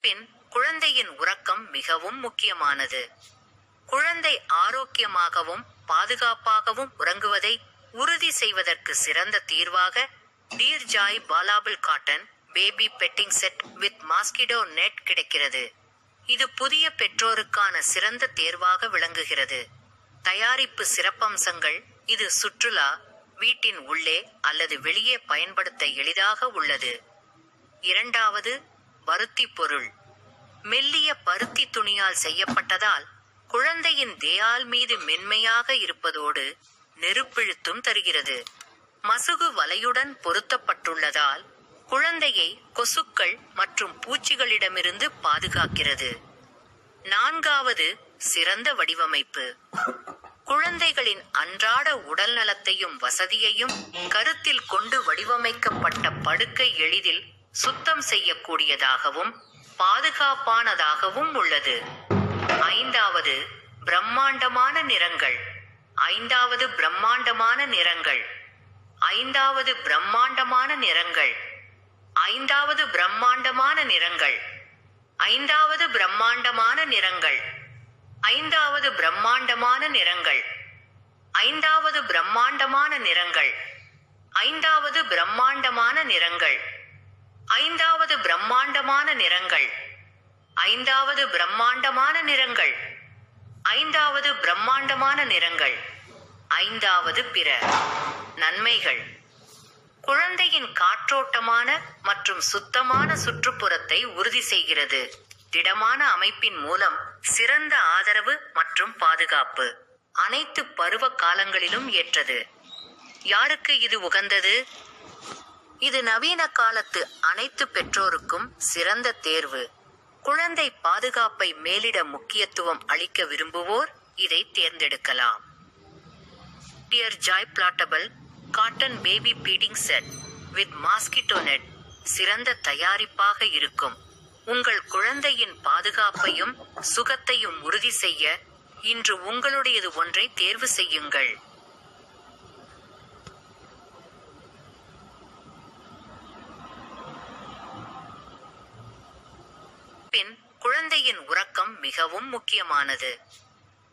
பின் குழந்தையின் உறக்கம் மிகவும் முக்கியமானது. குழந்தை ஆரோக்கியமாகவும் பாதுகாப்பாகவும் உறங்குவதை உறுதி செய்வதற்கு சிறந்த தீர்வாக Dear Joy foldable cotton baby bedding set with mosquito net கிடைக்கிறது. இது புதிய பெற்றோருக்கான சிறந்த தேர்வாக விளங்குகிறது. தயாரிப்பு சிறப்பம்சங்கள்: இது சுற்றுலா, வீட்டின் உள்ளே அல்லது வெளியே பயன்படுத்த எளிதாக உள்ளது. இரண்டாவது, பருத்தி பொருள். மெல்லிய பருத்தி துணியால் செய்யப்பட்டதால் குழந்தையின் தேயால் மீது மென்மையாக இருப்பதோடு நெருப்பிழுத்தும் தருகிறது. மசுகு வலையுடன் பொருத்தப்பட்டுள்ளதால் குழந்தையை கொசுக்கள் மற்றும் பூச்சிகளிடமிருந்து பாதுகாக்கிறது. நான்காவது, சிறந்த வடிவமைப்பு. குழந்தைகளின் அன்றாட உடல் நலத்தையும் வசதியையும் கருத்தில் கொண்டு வடிவமைக்கப்பட்ட படுக்கை எளிதில் சுத்தம் செய்யக்கூடியதாகவும் பாதுகாப்பானதாகவும் உள்ளது. ஐந்தாவது, பிரம்மாண்டமான நிறங்கள். ஐந்தாவது பிரம்மாண்டமான நிறங்கள். ஐந்தாவது பிரம்மாண்டமான நிறங்கள். ஐந்தாவது பிரம்மாண்டமான நிறங்கள். ஐந்தாவது பிரம்மாண்டமான நிறங்கள். ஐந்தாவது பிரம்மாண்டமான நிறங்கள். ஐந்தாவது பிரம்மாண்டமான நிறங்கள். ஐந்தாவது பிரம்மாண்டமான நிறங்கள். ஐந்தாவது பிரம்மாண்டமான நிறங்கள். ஐந்தாவது பிரம்மாண்டமான நிறங்கள். ஐந்தாவது பிரம்மாண்டமான நிறங்கள். ஐந்தாவது பிற நன்மைகள். குழந்தையின் காற்றோட்டமான மற்றும் சுத்தமான சுற்றுப்புறத்தை உறுதி செய்கிறது. திடமான அமைப்பின் மூலம் சிறந்த ஆதரவு மற்றும் பாதுகாப்பு. அனைத்து பருவ காலங்களிலும் ஏற்றது. யாருக்கு இது உகந்தது? இது நவீன காலத்து அனைத்து பெற்றோருக்கும் சிறந்த தேர்வு. குழந்தை பாதுகாப்பை மேலிட முக்கியத்துவம் அளிக்க விரும்புவோர் இதை தேர்ந்தெடுக்கலாம். Dear Joy foldable cotton baby bedding set with mosquito net சிறந்த தயாரிப்பாக இருக்கும். உங்கள் குழந்தையின் பாதுகாப்பையும் சுகத்தையும் உறுதி செய்ய இன்று உங்களுடையது ஒன்றை தேர்வு செய்யுங்கள். பின் குழந்தையின் உறக்கம் மிகவும் முக்கியமானது.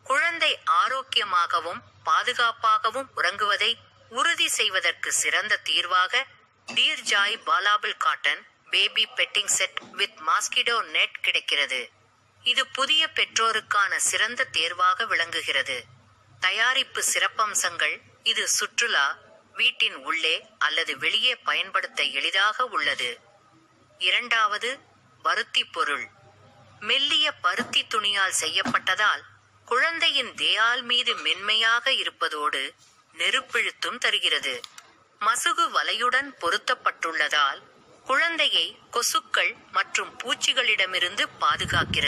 குழந்தை ஆரோக்கியமாகவும் பாதுகாப்பாகவும் உறங்குவதை உறுதி செய்வதற்கு சிறந்த தீர்வாக Dear Joy foldable cotton baby bedding set with mosquito net கிடைக்கிறது. இது புதிய பெற்றோருக்கான சிறந்த தேர்வாக விளங்குகிறது. தயாரிப்பு சிறப்பம்சங்கள்: இது சுற்றுலா, வீட்டின் உள்ளே அல்லது வெளியே பயன்படுத்த எளிதாக உள்ளது. இரண்டாவது, பருத்தி பொருள். மெல்லிய பருத்தி துணியால் செய்யப்பட்டதால் குழந்தையின் தேயால் மீது மென்மையாக இருப்பதோடு நெருப்பிழுத்தும் தருகிறது. மசுகு வலையுடன் பொருத்தப்பட்டுள்ளதால் குழந்தையை கொசுக்கள் மற்றும் பூச்சிகளிடமிருந்து பாதுகாக்கிறது.